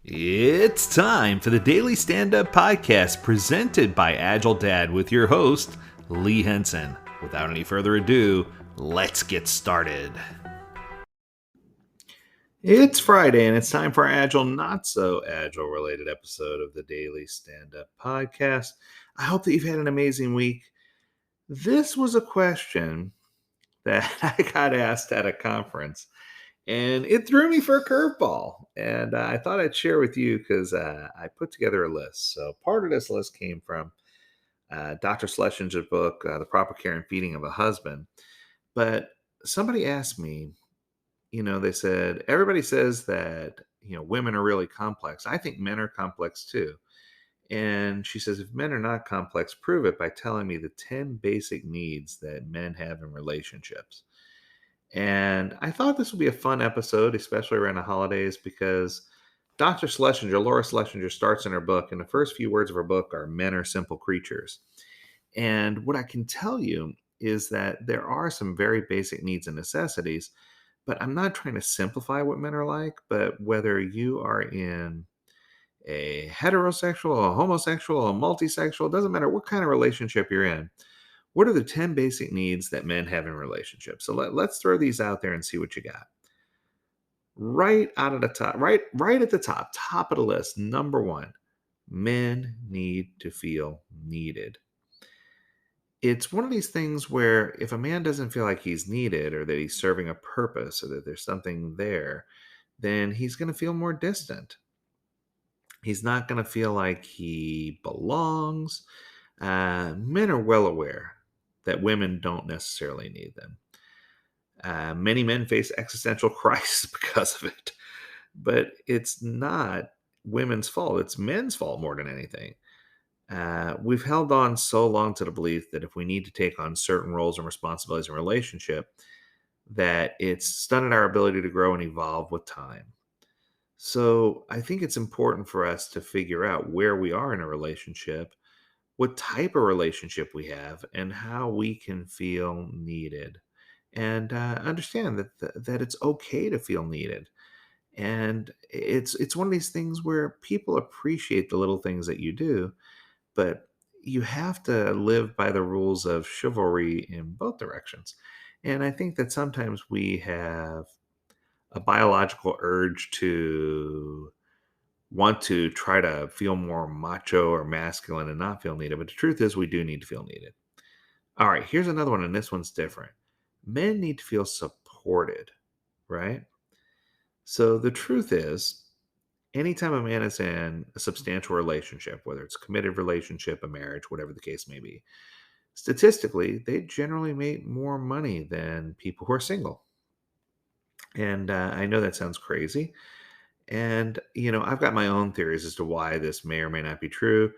It's time for the Daily Stand Up Podcast presented by Agile Dad with your host, Lee Henson. Without any further ado, let's get started. It's Friday and it's time for our Agile, Not So Agile related episode of the Daily Stand Up Podcast. I hope that you've had an amazing week. This was a question that I got asked at a conference. And it threw me for a curveball. And I thought I'd share with you because I put together a list. So part of this list came from Dr. Schlesinger's book, The Proper Care and Feeding of a Husband. But somebody asked me, they said, everybody says that, women are really complex. I think men are complex too. And she says, if men are not complex, prove it by telling me the 10 basic needs that men have in relationships. And I thought this would be a fun episode, especially around the holidays, because Dr. Schlesinger, Laura Schlesinger, starts in her book, and the first few words of her book are men are simple creatures. And what I can tell you is that there are some very basic needs and necessities, but I'm not trying to simplify what men are like, but whether you are in a heterosexual, a homosexual, a multisexual, doesn't matter what kind of relationship you're in, what are the 10 basic needs that men have in relationships? So let's throw these out there and see what you got. Right out of the top, right at the top of the list, number one, men need to feel needed. It's one of these things where if a man doesn't feel like he's needed or that he's serving a purpose or that there's something there, then he's going to feel more distant. He's not going to feel like he belongs. Men are well aware that women don't necessarily need them. Many men face existential crisis because of it, but it's not women's fault. It's men's fault more than anything. We've held on so long to the belief that if we need to take on certain roles and responsibilities in a relationship, that it's stunted our ability to grow and evolve with time. So I think it's important for us to figure out where we are in a relationship, what type of relationship we have, and how we can feel needed. And understand that it's okay to feel needed. And it's one of these things where people appreciate the little things that you do, but you have to live by the rules of chivalry in both directions. And I think that sometimes we have a biological urge to want to try to feel more macho or masculine and not feel needed. But the truth is, we do need to feel needed. All right, here's another one, and this one's different. Men need to feel supported, right? So the truth is, anytime a man is in a substantial relationship, whether it's a committed relationship, a marriage, whatever the case may be, statistically, they generally make more money than people who are single. And I know that sounds crazy. And, I've got my own theories as to why this may or may not be true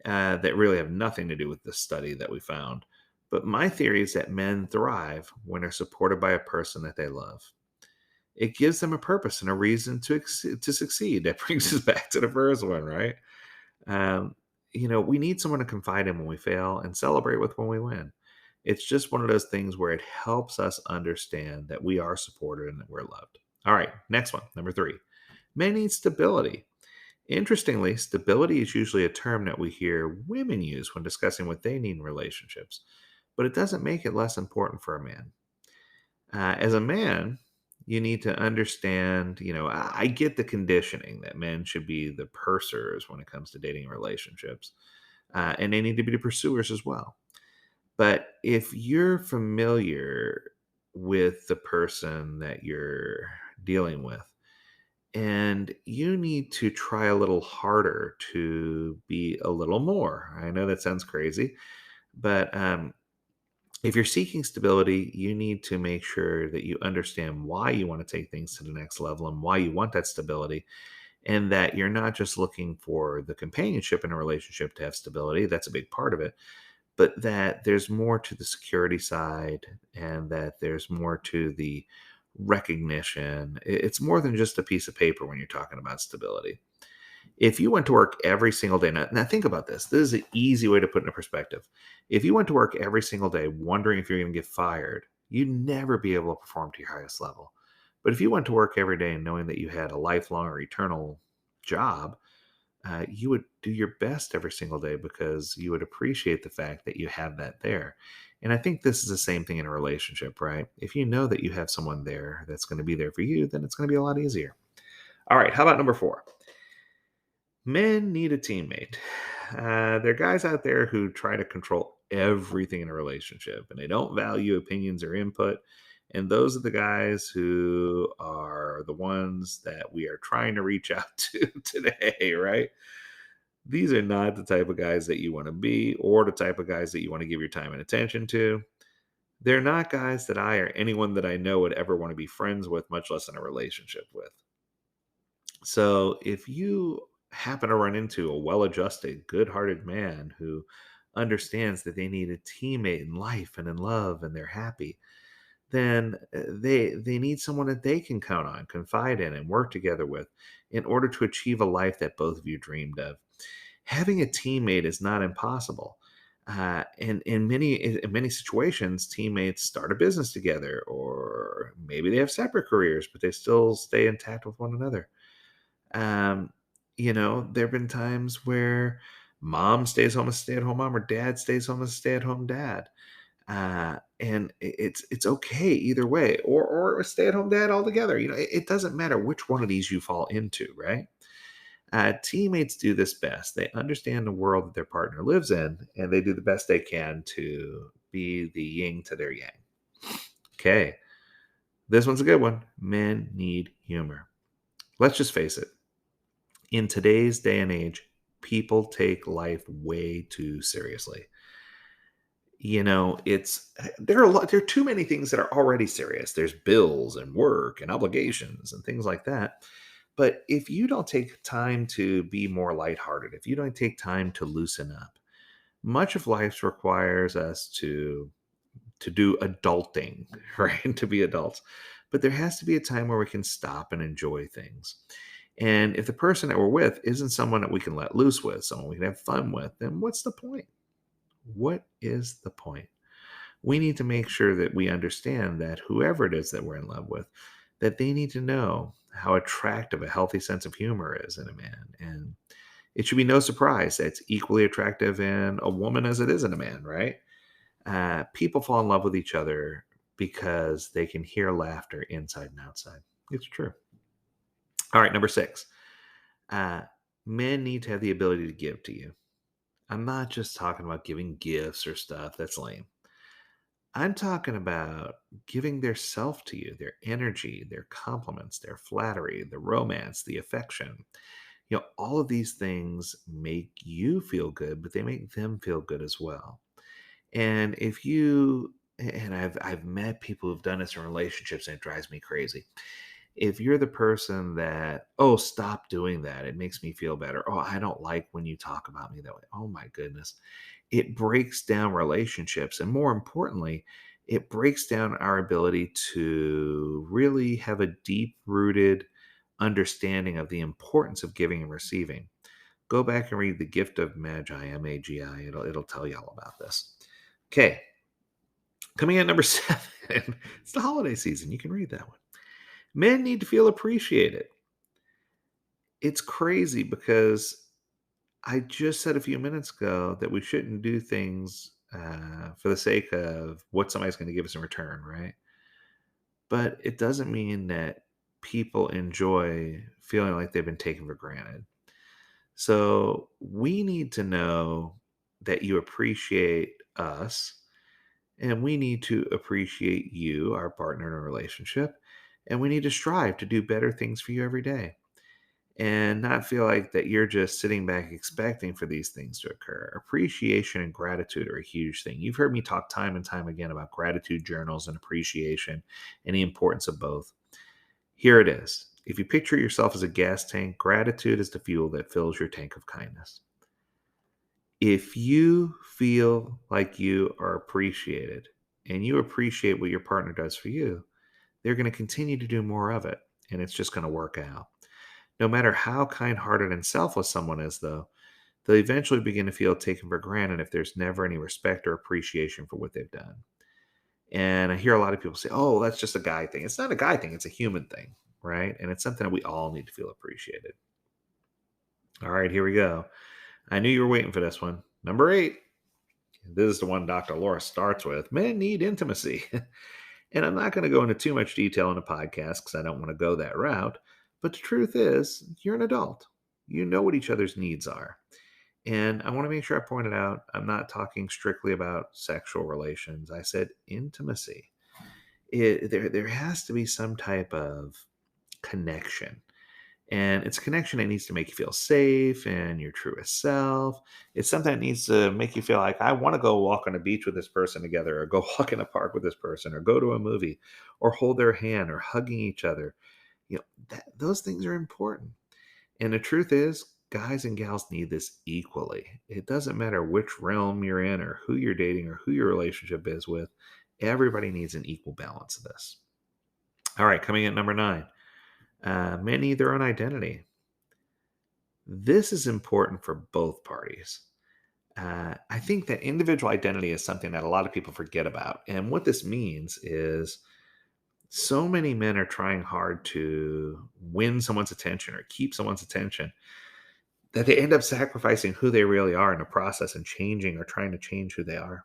that really have nothing to do with the study that we found. But my theory is that men thrive when they're supported by a person that they love. It gives them a purpose and a reason to succeed. That brings us back to the first one, right? Um, we need someone to confide in when we fail and celebrate with when we win. It's just one of those things where it helps us understand that we are supported and that we're loved. All right, next one, number three. Men need stability. Interestingly, stability is usually a term that we hear women use when discussing what they need in relationships, but it doesn't make it less important for a man. As a man, you need to understand, I get the conditioning that men should be the pursers when it comes to dating relationships, and they need to be the pursuers as well. But if you're familiar with the person that you're dealing with, and you need to try a little harder to be a little more. I know that sounds crazy, but if you're seeking stability, you need to make sure that you understand why you want to take things to the next level and why you want that stability, and that you're not just looking for the companionship in a relationship to have stability. That's a big part of it, but that there's more to the security side and that there's more to the recognition. It's more than just a piece of paper when you're talking about stability. If you went to work every single day, now think about this. This is an easy way to put it into perspective. If you went to work every single day wondering if you're going to get fired, you'd never be able to perform to your highest level. But if you went to work every day knowing that you had a lifelong or eternal job, you would do your best every single day because you would appreciate the fact that you have that there. And I think this is the same thing in a relationship, right? If you know that you have someone there that's going to be there for you, then it's going to be a lot easier. All right, how about number four? Men need a teammate. There are guys out there who try to control everything in a relationship and they don't value opinions or input. And those are the guys who are the ones that we are trying to reach out to today, right? These are not the type of guys that you want to be or the type of guys that you want to give your time and attention to. They're not guys that I or anyone that I know would ever want to be friends with, much less in a relationship with. So if you happen to run into a well adjusted, good hearted man who understands that they need a teammate in life and in love and they're happy, then they need someone that they can count on, confide in, and work together with in order to achieve a life that both of you dreamed of. Having a teammate is not impossible. And in many situations, teammates start a business together, or maybe they have separate careers, but they still stay intact with one another. Um, there have been times where mom stays home as a stay-at-home mom, or dad stays home as a stay-at-home dad. And it's okay either way, or a stay-at-home dad altogether. It doesn't matter which one of these you fall into, right? Teammates do this best. They understand the world that their partner lives in, and they do the best they can to be the yin to their yang. Okay, this one's a good one. Men need humor. Let's just face it. In today's day and age, people take life way too seriously. It's there are too many things that are already serious. There's bills and work and obligations and things like that. But if you don't take time to be more lighthearted, if you don't take time to loosen up, much of life requires us to do adulting, right? To be adults. But there has to be a time where we can stop and enjoy things. And if the person that we're with isn't someone that we can let loose with, someone we can have fun with, then what's the point? What is the point? We need to make sure that we understand that whoever it is that we're in love with, that they need to know how attractive a healthy sense of humor is in a man. And it should be no surprise that it's equally attractive in a woman as it is in a man, right? People fall in love with each other because they can hear laughter inside and outside. It's true. All right, number six. Uh, Men need to have the ability to give to you. I'm not just talking about giving gifts or stuff. That's lame. I'm talking about giving their self to you, their energy, their compliments, their flattery, the romance, the affection. All of these things make you feel good, but they make them feel good as well. And if you and I've met people who've done this in relationships and it drives me crazy. If you're the person that, oh, stop doing that, it makes me feel better. Oh, I don't like when you talk about me that way. Oh my goodness. It breaks down relationships. And more importantly, it breaks down our ability to really have a deep rooted understanding of the importance of giving and receiving. Go back and read The Gift of Magi, Magi. It'll tell you all about this. Okay, coming in number 7. It's the holiday season. You can read that one. Men need to feel appreciated. It's crazy because I just said a few minutes ago that we shouldn't do things for the sake of what somebody's going to give us in return, right? But it doesn't mean that people enjoy feeling like they've been taken for granted. So we need to know that you appreciate us, and we need to appreciate you, our partner in a relationship, and we need to strive to do better things for you every day and not feel like that you're just sitting back expecting for these things to occur. Appreciation and gratitude are a huge thing. You've heard me talk time and time again about gratitude journals and appreciation and the importance of both. Here it is. If you picture yourself as a gas tank, gratitude is the fuel that fills your tank of kindness. If you feel like you are appreciated and you appreciate what your partner does for you, they're going to continue to do more of it, and it's just going to work out. No matter how kind hearted and selfless someone is, though, they'll eventually begin to feel taken for granted if there's never any respect or appreciation for what they've done. And I hear a lot of people say, oh, that's just a guy thing. It's not a guy thing, it's a human thing, right? And it's something that we all need to feel appreciated. All right, here we go. I knew you were waiting for this one. Number 8. This is the one Dr. Laura starts with. Men need intimacy. And I'm not going to go into too much detail in a podcast because I don't want to go that route. But the truth is, you're an adult. You know what each other's needs are. And I want to make sure I pointed out I'm not talking strictly about sexual relations. I said intimacy. There has to be some type of connection. And it's a connection that needs to make you feel safe and your truest self. It's something that needs to make you feel like I want to go walk on a beach with this person together, or go walk in a park with this person, or go to a movie, or hold their hand, or hugging each other. Those things are important. And the truth is, guys and gals need this equally. It doesn't matter which realm you're in, or who you're dating, or who your relationship is with. Everybody needs an equal balance of this. All right, coming in at number 9. Men need their own identity. This is important for both parties. I think that individual identity is something that a lot of people forget about. And what this means is so many men are trying hard to win someone's attention or keep someone's attention that they end up sacrificing who they really are in the process and changing or trying to change who they are.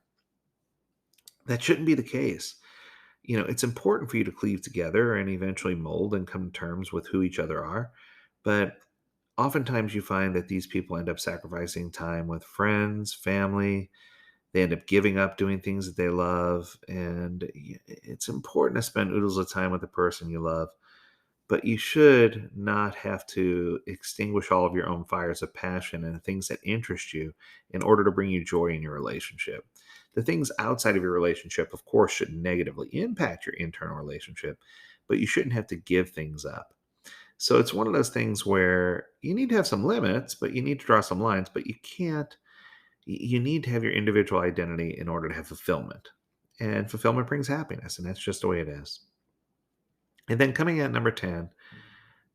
That shouldn't be the case. It's important for you to cleave together and eventually mold and come to terms with who each other are. But oftentimes you find that these people end up sacrificing time with friends, family. They end up giving up doing things that they love. And it's important to spend oodles of time with the person you love. But you should not have to extinguish all of your own fires of passion and the things that interest you in order to bring you joy in your relationship. The things outside of your relationship, of course, should negatively impact your internal relationship, but you shouldn't have to give things up. So it's one of those things where you need to have some limits, but you need to draw some lines, but you need to have your individual identity in order to have fulfillment. And fulfillment brings happiness, and that's just the way it is. And then coming at number 10,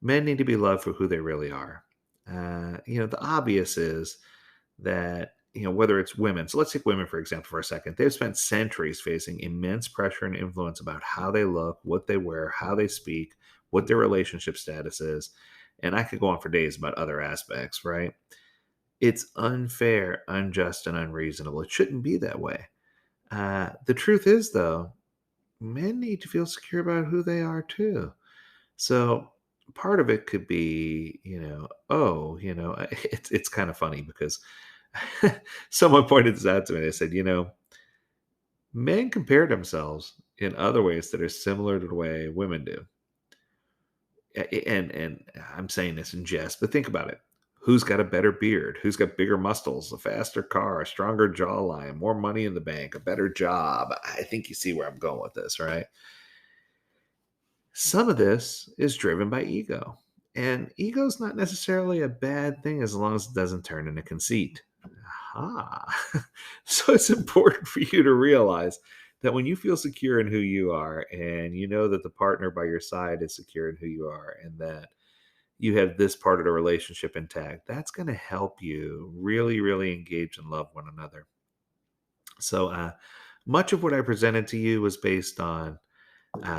men need to be loved for who they really are. The obvious is that, whether it's women, so let's take women, for example, for a second. They've spent centuries facing immense pressure and influence about how they look, what they wear, how they speak, what their relationship status is. And I could go on for days about other aspects, right? It's unfair, unjust, and unreasonable. It shouldn't be that way. The truth is, though, men need to feel secure about who they are too. So part of it could be, it's kind of funny because someone pointed this out to me. They said, men compare themselves in other ways that are similar to the way women do. And I'm saying this in jest, but think about it. Who's got a better beard? Who's got bigger muscles, a faster car, a stronger jawline, more money in the bank, a better job? I think you see where I'm going with this, right? Some of this is driven by ego. And ego is not necessarily a bad thing as long as it doesn't turn into conceit. Aha. So it's important for you to realize that when you feel secure in who you are, and you know that the partner by your side is secure in who you are, and that you have this part of the relationship intact, that's going to help you really, really engage and love one another. So much of what I presented to you was based on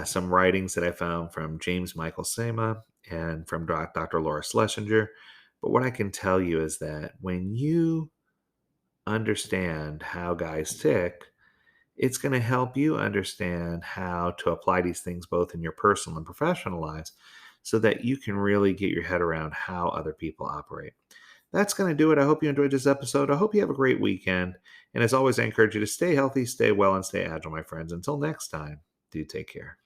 some writings that I found from James Michael Sema and from Dr. Laura Schlesinger. But what I can tell you is that when you understand how guys tick, it's going to help you understand how to apply these things both in your personal and professional lives so that you can really get your head around how other people operate. That's going to do it. I hope you enjoyed this episode. I hope you have a great weekend. And as always, I encourage you to stay healthy, stay well, and stay agile, my friends. Until next time, do take care.